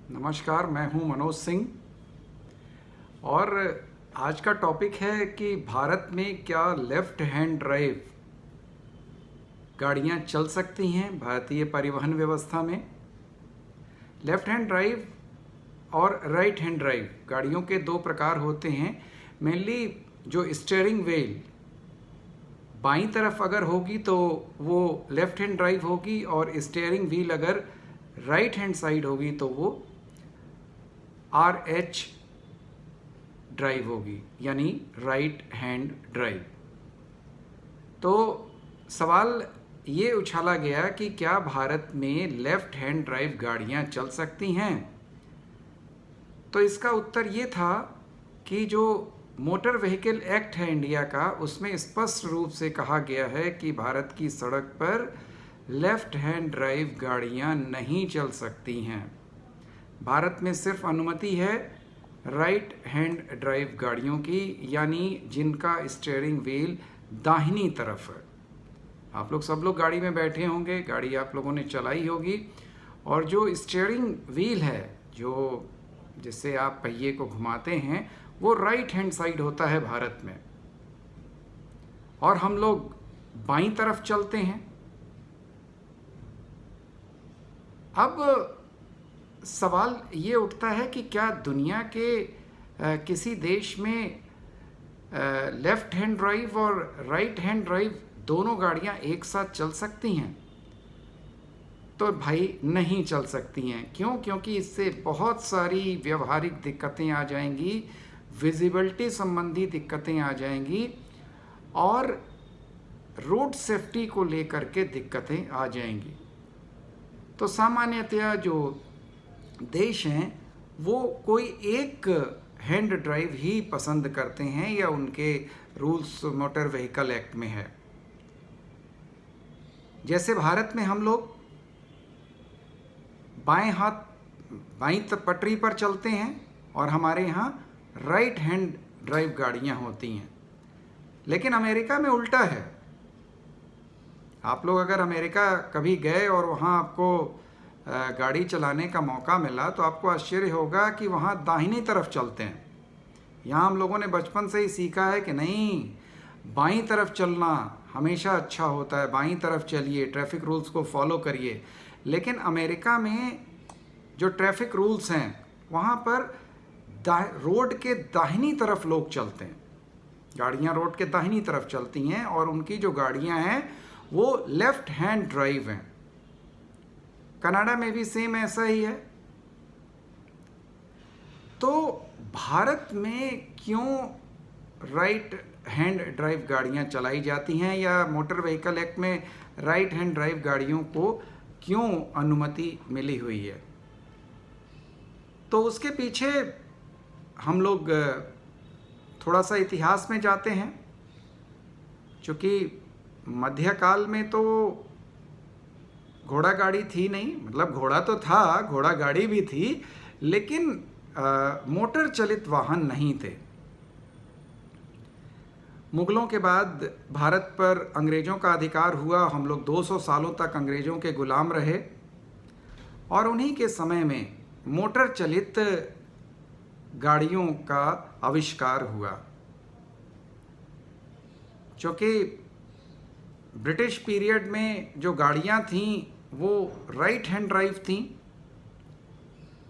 नमस्कार, मैं हूं मनोज सिंह और आज का टॉपिक है कि भारत में क्या लेफ़्ट हैंड ड्राइव गाड़ियां चल सकती हैं भारतीय परिवहन व्यवस्था में। लेफ़्ट हैंड ड्राइव और राइट हैंड ड्राइव गाड़ियों के दो प्रकार होते हैं। मेनली जो स्टीयरिंग व्हील बाईं तरफ अगर होगी तो वो लेफ़्ट हैंड ड्राइव होगी और स्टीयरिंग व्हील अगर राइट हैंड साइड होगी तो वो RH ड्राइव होगी, यानी राइट हैंड ड्राइव। तो सवाल ये उछाला गया कि क्या भारत में लेफ्ट हैंड ड्राइव गाड़ियां चल सकती हैं। तो इसका उत्तर ये था कि जो मोटर व्हीकल एक्ट है इंडिया का, उसमें स्पष्ट रूप से कहा गया है कि भारत की सड़क पर लेफ्ट हैंड ड्राइव गाड़ियां नहीं चल सकती हैं। भारत में सिर्फ अनुमति है राइट हैंड ड्राइव गाड़ियों की, यानी जिनका स्टीयरिंग व्हील दाहिनी तरफ है। आप लोग सब लोग गाड़ी में बैठे होंगे, गाड़ी आप लोगों ने चलाई होगी, और जो स्टीयरिंग व्हील है जो जिससे आप पहिए को घुमाते हैं वो राइट हैंड साइड होता है भारत में, और हम लोग बाईं तरफ चलते हैं। अब सवाल ये उठता है कि क्या दुनिया के किसी देश में लेफ्ट हैंड ड्राइव और राइट हैंड ड्राइव दोनों गाड़ियां एक साथ चल सकती हैं? तो भाई नहीं चल सकती हैं। क्यों? क्योंकि इससे बहुत सारी व्यवहारिक दिक्कतें आ जाएंगी, विजिबिलिटी संबंधी दिक्कतें आ जाएंगी, और रोड सेफ्टी को लेकर के दिक्कतें आ जाएंगी। तो सामान्यतया जो देश हैं वो कोई एक हैंड ड्राइव ही पसंद करते हैं, या उनके रूल्स मोटर व्हीकल एक्ट में है। जैसे भारत में हम लोग बाईं पटरी पर चलते हैं और हमारे यहाँ राइट हैंड ड्राइव गाड़ियाँ होती हैं। लेकिन अमेरिका में उल्टा है। आप लोग अगर अमेरिका कभी गए और वहाँ आपको गाड़ी चलाने का मौका मिला तो आपको आश्चर्य होगा कि वहाँ दाहिनी तरफ चलते हैं। यहाँ हम लोगों ने बचपन से ही सीखा है कि नहीं, बाईं तरफ चलना हमेशा अच्छा होता है, बाईं तरफ चलिए, ट्रैफिक रूल्स को फॉलो करिए। लेकिन अमेरिका में जो ट्रैफिक रूल्स हैं वहाँ पर रोड के दाहिनी तरफ लोग चलते हैं, गाड़ियाँ रोड के दाहिनी तरफ चलती हैं, और उनकी जो गाड़ियाँ हैं वो लेफ्ट हैंड ड्राइव हैं। कनाडा में भी सेम ऐसा ही है। तो भारत में क्यों राइट हैंड ड्राइव गाड़ियां चलाई जाती हैं, या मोटर व्हीकल एक्ट में राइट हैंड ड्राइव गाड़ियों को क्यों अनुमति मिली हुई है? तो उसके पीछे हम लोग थोड़ा सा इतिहास में जाते हैं। क्योंकि मध्यकाल में तो घोड़ा गाड़ी थी नहीं, मतलब घोड़ा तो था, घोड़ा गाड़ी भी थी, लेकिन मोटर चलित वाहन नहीं थे। मुगलों के बाद भारत पर अंग्रेज़ों का अधिकार हुआ। हम लोग 200 सालों तक अंग्रेज़ों के गुलाम रहे, और उन्हीं के समय में मोटर चलित गाड़ियों का आविष्कार हुआ। क्योंकि ब्रिटिश पीरियड में जो गाड़ियाँ थीं वो राइट हैंड ड्राइव थीं,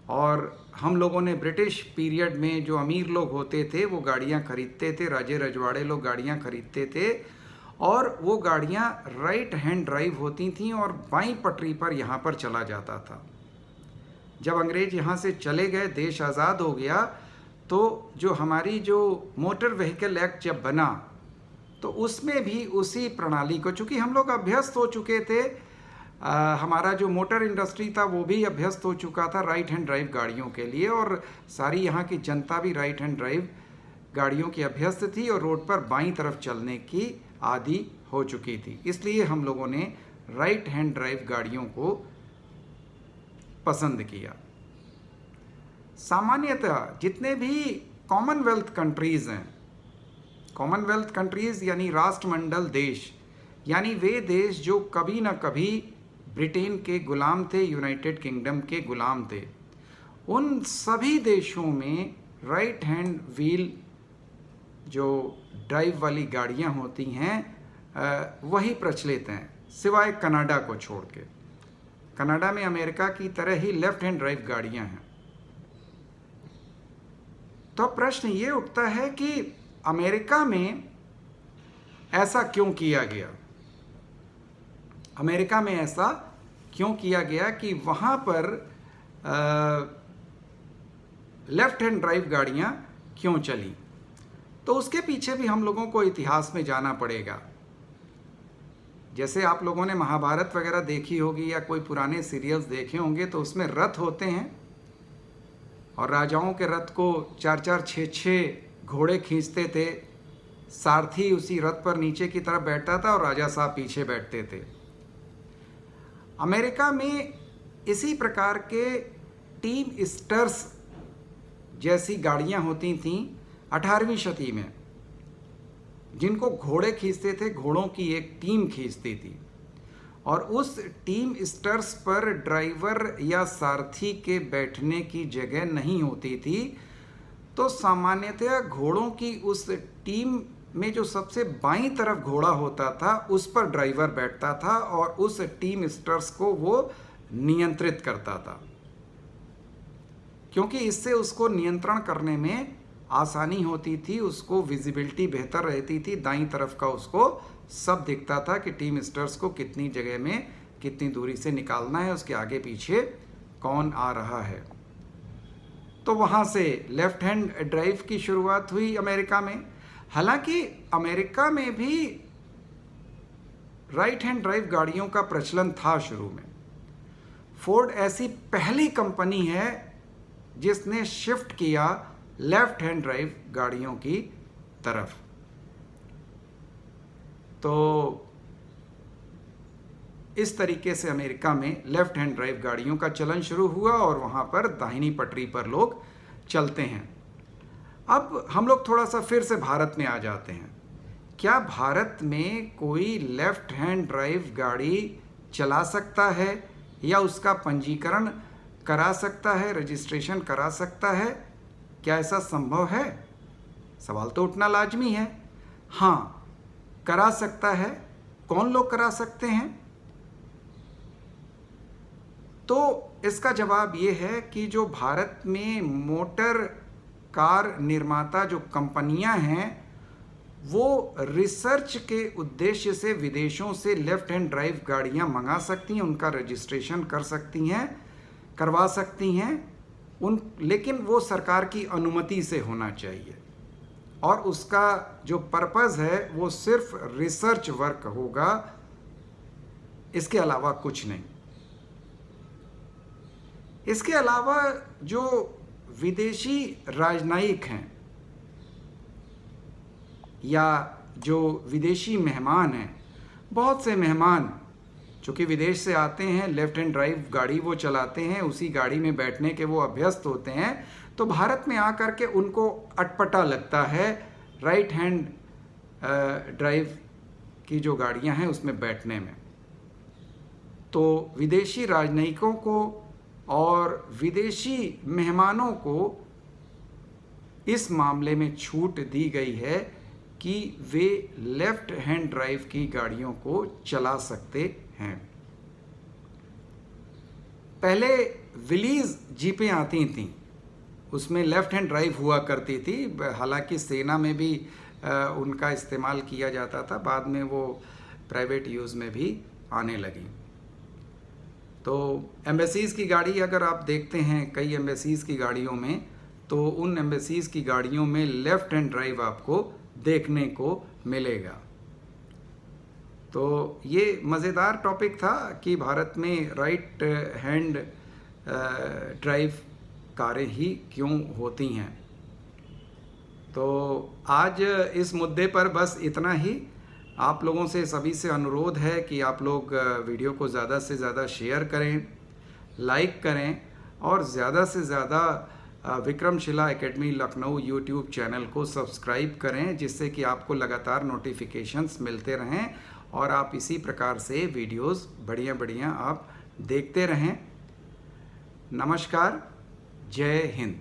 और हम लोगों ने ब्रिटिश पीरियड में जो अमीर लोग होते थे वो गाड़ियाँ खरीदते थे, राजे रजवाड़े लोग गाड़ियाँ खरीदते थे, और वो गाड़ियाँ राइट हैंड ड्राइव होती थीं और बाईं पटरी पर यहाँ पर चला जाता था। जब अंग्रेज यहाँ से चले गए, देश आज़ाद हो गया, तो जो हमारी जो मोटर व्हीकल एक्ट जब बना तो उसमें भी उसी प्रणाली को, चूँकि हम लोग अभ्यस्त हो चुके थे, हमारा जो मोटर इंडस्ट्री था वो भी अभ्यस्त हो चुका था राइट हैंड ड्राइव गाड़ियों के लिए, और सारी यहाँ की जनता भी राइट हैंड ड्राइव गाड़ियों की अभ्यस्त थी और रोड पर बाईं तरफ चलने की आदी हो चुकी थी। इसलिए हम लोगों ने राइट हैंड ड्राइव गाड़ियों को पसंद किया। सामान्यतः जितने भी कॉमनवेल्थ कंट्रीज़ हैं, कॉमनवेल्थ कंट्रीज़ यानी राष्ट्रमंडल देश, यानी वे देश जो कभी ना कभी ब्रिटेन के गुलाम थे, यूनाइटेड किंगडम के गुलाम थे, उन सभी देशों में राइट हैंड व्हील जो ड्राइव वाली गाड़ियां होती हैं वही प्रचलित हैं, सिवाय कनाडा को छोड़ के। कनाडा में अमेरिका की तरह ही लेफ्ट हैंड ड्राइव गाड़ियां हैं। तो प्रश्न ये उठता है कि अमेरिका में ऐसा क्यों किया गया? अमेरिका में ऐसा क्यों किया गया कि वहाँ पर लेफ्ट हैंड ड्राइव गाड़ियाँ क्यों चली? तो उसके पीछे भी हम लोगों को इतिहास में जाना पड़ेगा। जैसे आप लोगों ने महाभारत वगैरह देखी होगी या कोई पुराने सीरियल्स देखे होंगे, तो उसमें रथ होते हैं और राजाओं के रथ को 4-4, 6-6 घोड़े खींचते थे। सारथी उसी रथ पर नीचे की तरफ बैठता था और राजा साहब पीछे बैठते थे। अमेरिका में इसी प्रकार के टीम स्टर्स जैसी गाड़ियां होती थीं 18वीं शती में, जिनको घोड़े खींचते थे, घोड़ों की एक टीम खींचती थी और उस टीम स्टर्स पर ड्राइवर या सारथी के बैठने की जगह नहीं होती थी। तो सामान्यतः घोड़ों की उस टीम में जो सबसे बाईं तरफ घोड़ा होता था उस पर ड्राइवर बैठता था और उस टीम स्टर्स को वो नियंत्रित करता था, क्योंकि इससे उसको नियंत्रण करने में आसानी होती थी, उसको विजिबिलिटी बेहतर रहती थी, दाईं तरफ का उसको सब दिखता था कि टीम स्टर्स को कितनी जगह में कितनी दूरी से निकालना है, उसके आगे पीछे कौन आ रहा है। तो वहाँ से लेफ्ट हैंड ड्राइव की शुरुआत हुई अमेरिका में। हालांकि अमेरिका में भी राइट हैंड ड्राइव गाड़ियों का प्रचलन था शुरू में। फोर्ड ऐसी पहली कंपनी है जिसने शिफ्ट किया लेफ्ट हैंड ड्राइव गाड़ियों की तरफ। तो इस तरीके से अमेरिका में लेफ्ट हैंड ड्राइव गाड़ियों का चलन शुरू हुआ और वहाँ पर दाहिनी पटरी पर लोग चलते हैं। अब हम लोग थोड़ा सा फिर से भारत में आ जाते हैं। क्या भारत में कोई लेफ्ट हैंड ड्राइव गाड़ी चला सकता है या उसका पंजीकरण करा सकता है, रजिस्ट्रेशन करा सकता है? क्या ऐसा संभव है? सवाल तो उठना लाजमी है। हाँ, करा सकता है। कौन लोग करा सकते हैं? तो इसका जवाब ये है कि जो भारत में मोटर कार निर्माता जो कंपनियां हैं वो रिसर्च के उद्देश्य से विदेशों से लेफ्ट हैंड ड्राइव गाड़ियां मंगा सकती हैं, उनका रजिस्ट्रेशन कर सकती हैं, करवा सकती हैं लेकिन वो सरकार की अनुमति से होना चाहिए और उसका जो पर्पज़ है वो सिर्फ रिसर्च वर्क होगा, इसके अलावा कुछ नहीं। इसके अलावा जो विदेशी राजनयिक हैं या जो विदेशी मेहमान हैं, बहुत से मेहमान चूँकि विदेश से आते हैं, लेफ्ट हैंड ड्राइव गाड़ी वो चलाते हैं, उसी गाड़ी में बैठने के वो अभ्यस्त होते हैं, तो भारत में आकर के उनको अटपटा लगता है राइट हैंड ड्राइव की जो गाड़ियां हैं उसमें बैठने में। तो विदेशी राजनयिकों को और विदेशी मेहमानों को इस मामले में छूट दी गई है कि वे लेफ्ट हैंड ड्राइव की गाड़ियों को चला सकते हैं। पहले विलीज जीपें आती थीं, उसमें लेफ्ट हैंड ड्राइव हुआ करती थी। हालांकि सेना में भी उनका इस्तेमाल किया जाता था, बाद में वो प्राइवेट यूज़ में भी आने लगी। तो एम्बेसीज़ की गाड़ी अगर आप देखते हैं कई एम्बेसीज़ की गाड़ियों में, तो उन एम्बेसीज़ की गाड़ियों में लेफ्ट हैंड ड्राइव आपको देखने को मिलेगा। तो ये मज़ेदार टॉपिक था कि भारत में राइट हैंड ड्राइव कारें ही क्यों होती हैं। तो आज इस मुद्दे पर बस इतना ही। आप लोगों से सभी से अनुरोध है कि आप लोग वीडियो को ज़्यादा से ज़्यादा शेयर करें, लाइक करें और ज़्यादा से ज़्यादा Vikramshila academy Lucknow YouTube channel को सब्सक्राइब करें, जिससे कि आपको लगातार नोटिफिकेशंस मिलते रहें और आप इसी प्रकार से वीडियोस बढ़िया बढ़िया आप देखते रहें। नमस्कार, जय हिंद।